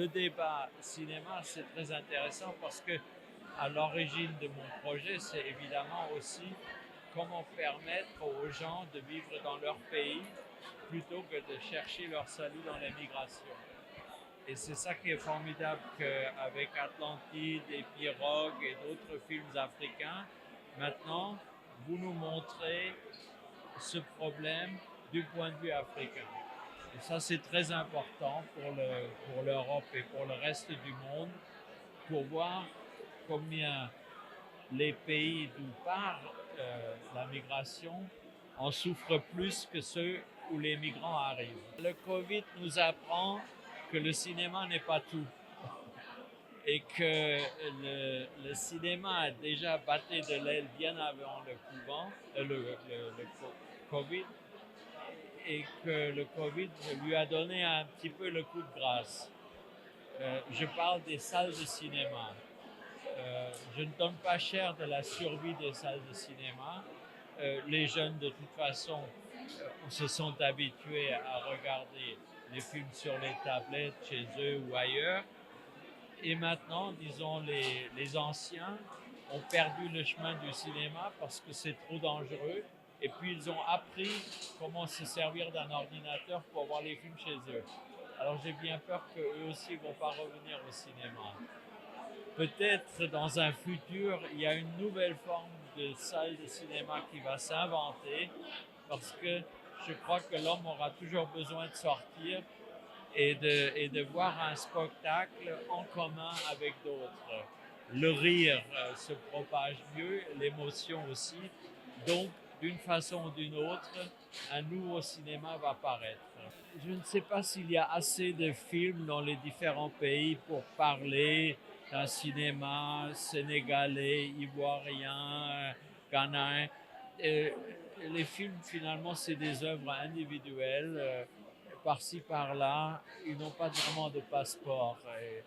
le débat cinéma, c'est très intéressant parce que à l'origine de mon projet, c'est évidemment aussi comment permettre aux gens de vivre dans leur pays plutôt que de chercher leur salut dans l'immigration. Et c'est ça qui est formidable qu'avec Atlantide et Pirogue et d'autres films africains, maintenant, vous nous montrez ce problème du point de vue africain. Et ça, c'est très important pour l'Europe et pour le reste du monde, pour voir combien les pays d'où part la migration en souffrent plus que ceux où les migrants arrivent. Le Covid nous apprend que le cinéma n'est pas tout et que le cinéma a déjà battu de l'aile bien avant le couvent, le Covid, et que le Covid lui a donné un petit peu le coup de grâce. Je parle des salles de cinéma. Je ne donne pas cher de la survie des salles de cinéma. Les jeunes, de toute façon, se sont habitués à regarder les films sur les tablettes chez eux ou ailleurs. Et maintenant, disons, les anciens ont perdu le chemin du cinéma parce que c'est trop dangereux. Et puis, ils ont appris comment se servir d'un ordinateur pour voir les films chez eux. Alors, j'ai bien peur qu'eux aussi ne vont pas revenir au cinéma. Peut-être dans un futur, il y a une nouvelle forme de salle de cinéma qui va s'inventer parce que je crois que l'homme aura toujours besoin de sortir et de voir un spectacle en commun avec d'autres. Le rire se propage mieux, l'émotion aussi. Donc, d'une façon ou d'une autre, un nouveau cinéma va apparaître. Je ne sais pas s'il y a assez de films dans les différents pays pour parler d'un cinéma sénégalais, ivoirien, ghanéen. Les films, finalement, c'est des œuvres individuelles. Par-ci, par-là, ils n'ont pas vraiment de passeport. Et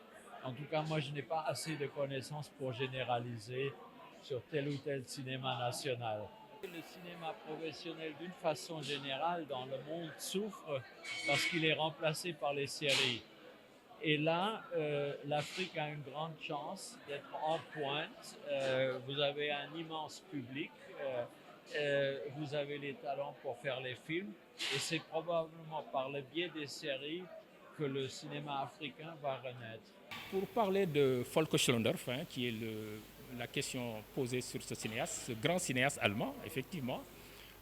en tout cas, moi, je n'ai pas assez de connaissances pour généraliser sur tel ou tel cinéma national. Le cinéma professionnel, d'une façon générale, dans le monde souffre parce qu'il est remplacé par les séries. Et là, l'Afrique a une grande chance d'être en pointe. Vous avez un immense public. Vous avez les talents pour faire les films. Et c'est probablement par le biais des séries que le cinéma africain va renaître. Pour parler de Volker Schlondorf, hein, qui est la question posée sur ce cinéaste, ce grand cinéaste allemand, effectivement,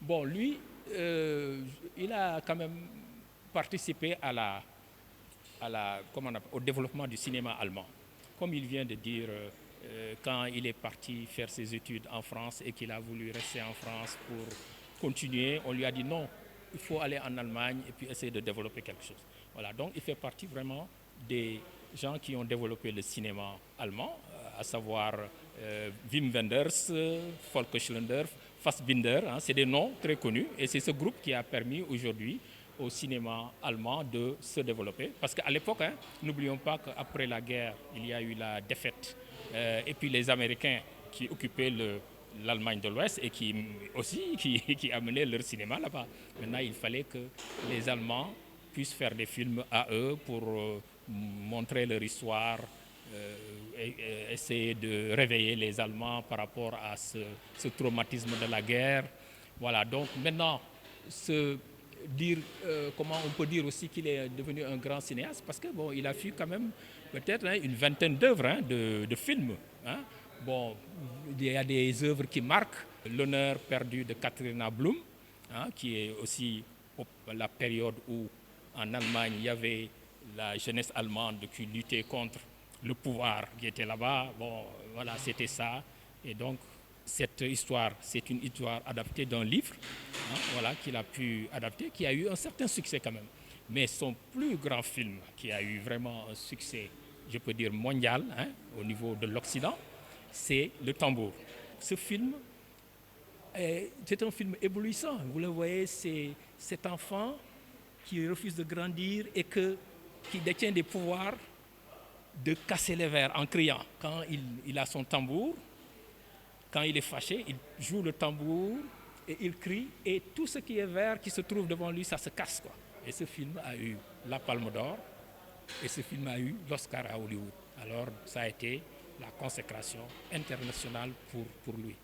bon, lui, il a quand même participé au développement du cinéma allemand. Comme il vient de dire, quand il est parti faire ses études en France et qu'il a voulu rester en France pour continuer, on lui a dit non, il faut aller en Allemagne et puis essayer de développer quelque chose. Voilà, donc il fait partie vraiment des gens qui ont développé le cinéma allemand, à savoir Wim Wenders, Volker Schlondorf, Fassbinder, hein, c'est des noms très connus et c'est ce groupe qui a permis aujourd'hui au cinéma allemand de se développer. Parce qu'à l'époque, hein, n'oublions pas qu'après la guerre, il y a eu la défaite. Et puis les Américains qui occupaient l'Allemagne de l'Ouest et qui amenaient leur cinéma là-bas. Maintenant, il fallait que les Allemands puissent faire des films à eux pour montrer leur histoire, essayer de réveiller les Allemands par rapport à ce traumatisme de la guerre. Voilà, donc maintenant, comment on peut dire aussi qu'il est devenu un grand cinéaste, parce que bon, il a fait quand même peut-être une vingtaine d'œuvres, hein, de films. Hein. Bon, il y a des œuvres qui marquent l'honneur perdu de Katharina Blum, hein, qui est aussi la période où en Allemagne il y avait la jeunesse allemande qui luttait contre le pouvoir qui était là-bas. Bon, voilà, c'était ça. Et donc cette histoire, c'est une histoire adaptée d'un livre, hein, voilà, qu'il a pu adapter, qui a eu un certain succès quand même. Mais son plus grand film, qui a eu vraiment un succès, je peux dire mondial, hein, au niveau de l'Occident, c'est Le Tambour. Ce film, c'est un film éblouissant. Vous le voyez, c'est cet enfant qui refuse de grandir et qui détient des pouvoirs de casser les verres en criant. Quand il a son tambour, quand il est fâché, il joue le tambour et il crie. Et tout ce qui est vert qui se trouve devant lui, ça se casse, quoi. Et ce film a eu la Palme d'Or Et ce film a eu l'Oscar à Hollywood. Alors ça a été la consécration internationale pour lui.